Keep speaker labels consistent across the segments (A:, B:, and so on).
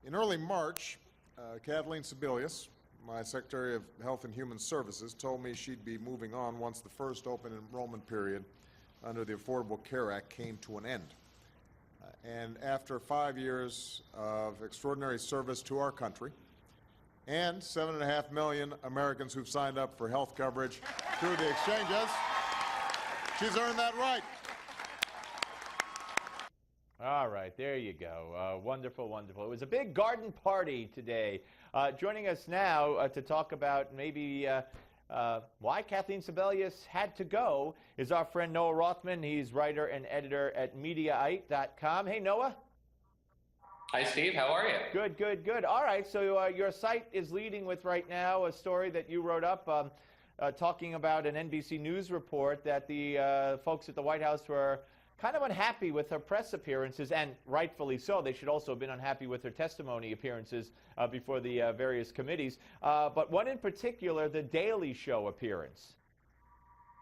A: In early March, Kathleen Sebelius, my Secretary of Health and Human Services, told me she'd be moving on once the first open enrollment period under the Affordable Care Act came to an end. And after 5 years of extraordinary service to our country and 7.5 million Americans who've signed up for health coverage through the exchanges, she's earned that right.
B: All right, there you go. Wonderful, wonderful. It was a big garden party today. Joining us now to talk about maybe why Kathleen Sebelius had to go is our friend Noah Rothman. He's writer and editor at Mediaite.com. Hey, Noah.
C: Hi, Steve. How are you?
B: Good, good, good. All right, so your site is leading with right now a story that you wrote up talking about an NBC News report that the folks at the White House were kind of unhappy with her press appearances, and rightfully so. They should also have been unhappy with her testimony appearances before the various committees. But one in particular, the Daily Show appearance.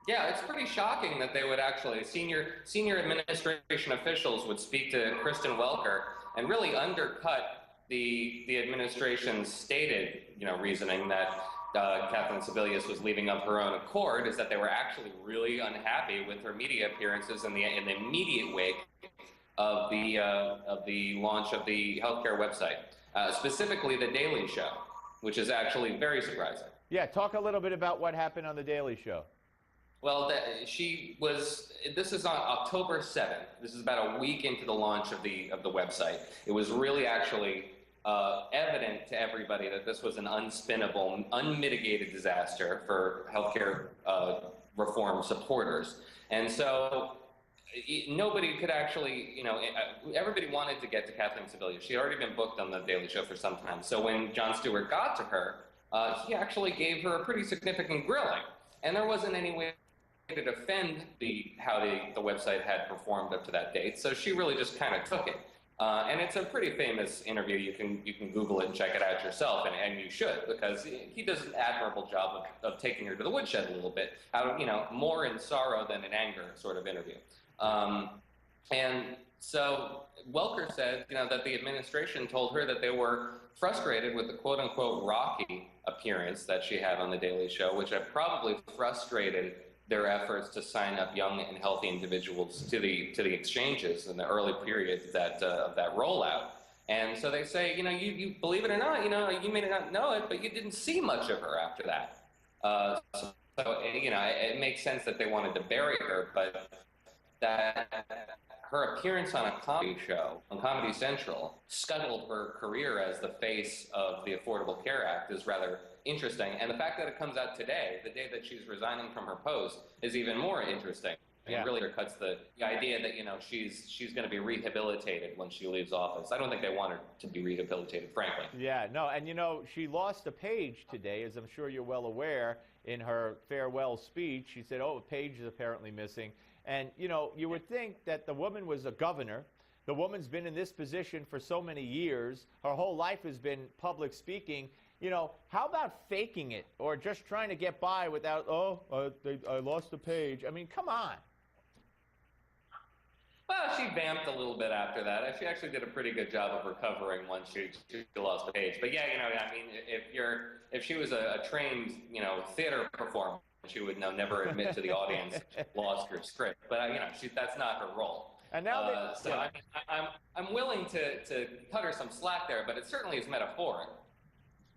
C: Yeah, it's pretty shocking that they would actually, senior administration officials would speak to Kristen Welker and really undercut the administration's stated, reasoning that Kathleen Sebelius was leaving of her own accord, is that they were actually really unhappy with her media appearances in the immediate wake of the launch of the healthcare website, specifically the Daily Show, which is actually very surprising.
B: Yeah, talk a little bit about what happened on the Daily Show.
C: Well, this is on October 7th. This is about a week into the launch of the website. It was really actually evident to everybody that this was an unspinnable, unmitigated disaster for healthcare reform supporters. And so nobody could actually, everybody wanted to get to Kathleen Sebelius. She had already been booked on the Daily Show for some time. So when Jon Stewart got to her, he actually gave her a pretty significant grilling. And there wasn't any way to defend how the website had performed up to that date. So she really just kind of took it. And it's a pretty famous interview. You can Google it and check it out yourself, and you should, because he does an admirable job of taking her to the woodshed a little bit, out of, more in sorrow than in anger sort of interview. And so Welker said, that the administration told her that they were frustrated with the quote-unquote rocky appearance that she had on the Daily Show, which had probably frustrated their efforts to sign up young and healthy individuals to the exchanges in the early period of that rollout. And so they say, you believe it or not, you may not know it, but you didn't see much of her after that. So it makes sense that they wanted to bury her, but that her appearance on a comedy show on Comedy Central scuttled her career as the face of the Affordable Care Act is rather interesting. And the fact that it comes out today, the day that she's resigning from her post, is even more interesting. Yeah. It really undercuts the idea that, she's going to be rehabilitated when she leaves office. I don't think they want her to be rehabilitated, frankly.
B: Yeah, no, and she lost a page today, as I'm sure you're well aware, in her farewell speech. She said, a page is apparently missing. And, you would think that the woman was a governor. The woman's been in this position for so many years. Her whole life has been public speaking. How about faking it or just trying to get by without, I lost a page? I mean, come on.
C: Well, she vamped a little bit after that. She actually did a pretty good job of recovering once she lost the page. But yeah, if she was a trained, theater performer, she would never admit to the audience she lost her script. But that's not her role.
B: And now
C: I'm willing to cut her some slack there, but it certainly is metaphoric.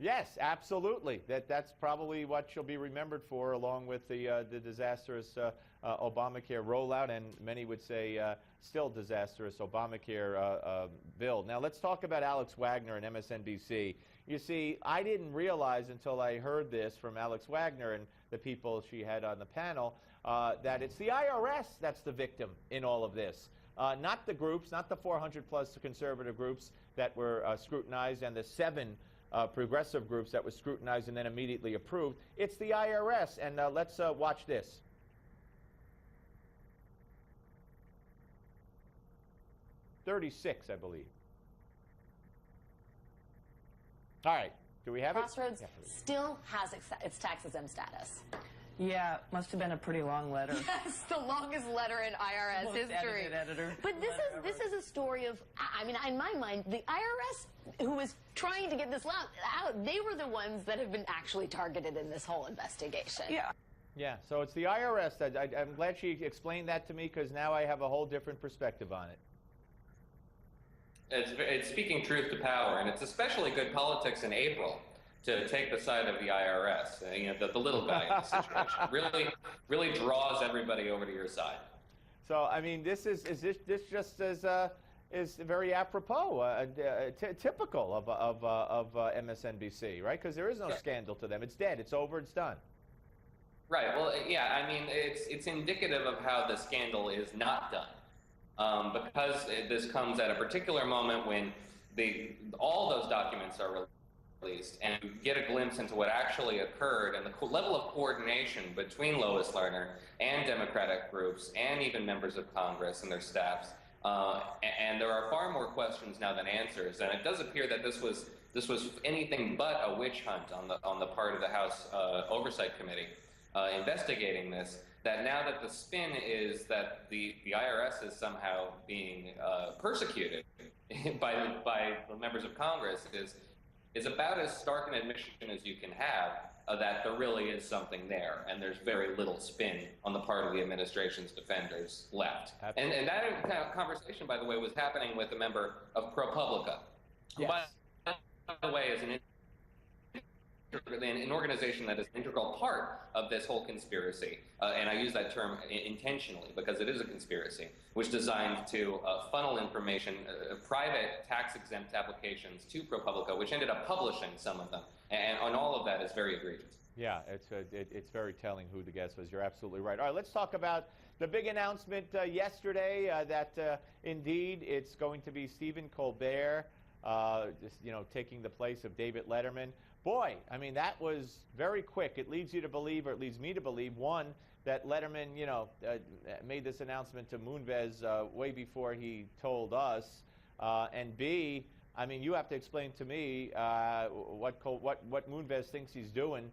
B: Yes, absolutely. That's probably what she'll be remembered for, along with the disastrous Obamacare rollout, and many would say still disastrous Obamacare bill. Now let's talk about Alex Wagner and MSNBC. You see, I didn't realize until I heard this from Alex Wagner and the people she had on the panel that it's the IRS that's the victim in all of this. Not the groups, not the 400-plus conservative groups that were scrutinized and the 7 progressive groups that were scrutinized and then immediately approved. It's the IRS, and let's watch this. $36, I believe. All right, do we have
D: Crossroads
B: it?
D: still has its tax-exempt status. Yeah, must have been a pretty long letter.
E: Yes, the longest letter in IRS
D: Most
E: history.
D: edited editor.
E: But this is a story of, I mean, in my mind, the IRS, who was trying to get this out, they were the ones that have been actually targeted in this whole investigation.
D: Yeah.
B: Yeah, so it's the IRS. I'm glad she explained that to me, because now I have a whole different perspective on it.
C: It's speaking truth to power, and it's especially good politics in April to take the side of the IRS, the little guy in the situation. Really draws everybody over to your side.
B: So, I mean, this just is very apropos, typical of MSNBC, right? Because there is no scandal to them. It's dead. It's over. It's done.
C: Right. Well, yeah. I mean, it's indicative of how the scandal is not done, because this comes at a particular moment when all those documents are released, and you get a glimpse into what actually occurred and the level of coordination between Lois Lerner and Democratic groups and even members of Congress and their staffs. And there are far more questions now than answers. And it does appear that this was anything but a witch hunt on the part of the House Oversight Committee investigating this. That now that the spin is that the IRS is somehow being persecuted by the members of Congress is about as stark an admission as you can have that there really is something there, and there's very little spin on the part of the administration's defenders left. And that kind of conversation, by the way, was happening with a member of ProPublica, who, by the way, is an organization that is an integral part of this whole conspiracy. And I use that term intentionally because it is a conspiracy, which is designed to funnel information, private tax-exempt applications to ProPublica, which ended up publishing some of them. And on all of that is very egregious.
B: Yeah, it's very telling who the guest was. You're absolutely right. All right, let's talk about the big announcement yesterday that indeed it's going to be Stephen Colbert taking the place of David Letterman. Boy, I mean, that was very quick. It leads you to believe, or it leads me to believe, one, that Letterman, made this announcement to Moonves way before he told us, and B, I mean, you have to explain to me what Moonves thinks he's doing.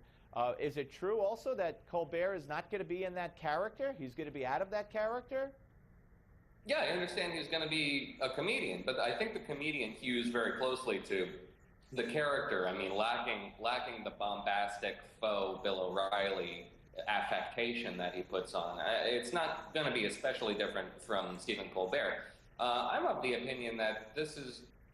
B: Is it true also that Colbert is not going to be in that character? He's going to be out of that character?
C: Yeah, I understand he's going to be a comedian, but I think the comedian hews very closely to the character. I mean, lacking the bombastic faux Bill O'Reilly affectation that he puts on. It's not going to be especially different from Stephen Colbert. I'm of the opinion that this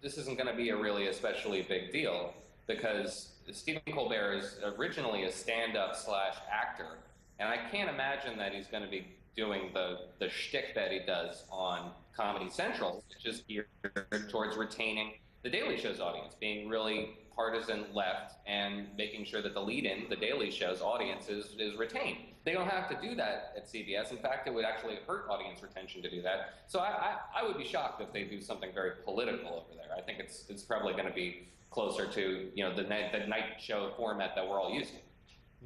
C: isn't going to be a really especially big deal, because Stephen Colbert is originally a stand-up / actor, and I can't imagine that he's going to be doing the shtick that he does on Comedy Central, which is geared towards retaining the Daily Show's audience, being really partisan left and making sure that the lead-in, the Daily Show's audience is retained. They don't have to do that at CBS. In fact, it would actually hurt audience retention to do that. So I would be shocked if they do something very political over there. I think it's probably going to be closer to the night show format that we're all used to.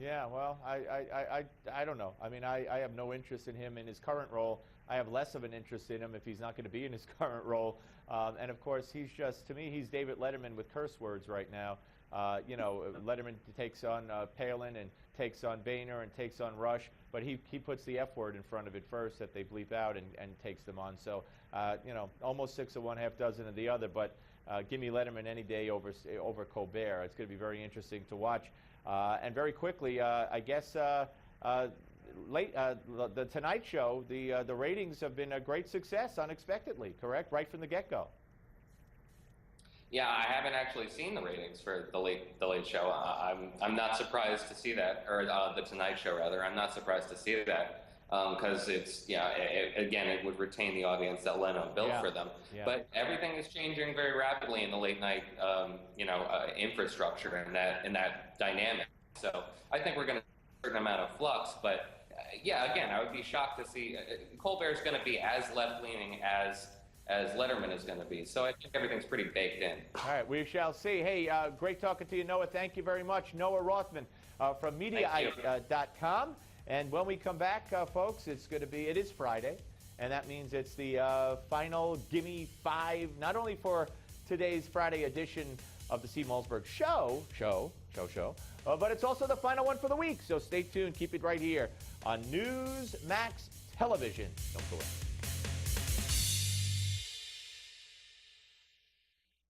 B: Yeah, well, I don't know. I mean, I have no interest in him in his current role. I have less of an interest in him if he's not going to be in his current role. And of course, to me, he's David Letterman with curse words right now. Letterman takes on Palin and takes on Boehner and takes on Rush, but he puts the F word in front of it first that they bleep out and takes them on. So, almost 6 of one, half dozen of the other, but give me Letterman any day over Colbert. It's going to be very interesting to watch. And very quickly, I guess the Tonight Show, the ratings have been a great success unexpectedly, correct? Right from the get-go.
C: Yeah, I haven't actually seen the ratings for the Late Show. I'm not surprised to see that, or the Tonight Show rather. I'm not surprised to see that because it would retain the audience that Leno built for them. Yeah. But everything is changing very rapidly in the late night, infrastructure and that dynamic. So I think we're going to see a certain amount of flux, but. Again, I would be shocked to see Colbert's going to be as left-leaning as Letterman is going to be. So I think everything's pretty baked in. All
B: right, we shall see. Hey, great talking to you, Noah. Thank you very much. Noah Rothman from Mediaite.com. And when we come back, folks, it is Friday, and that means it's the final Gimme 5, not only for today's Friday edition of the Steve Malzberg show. But it's also the final one for the week, so stay tuned. Keep it right here on Newsmax Television. Don't go away.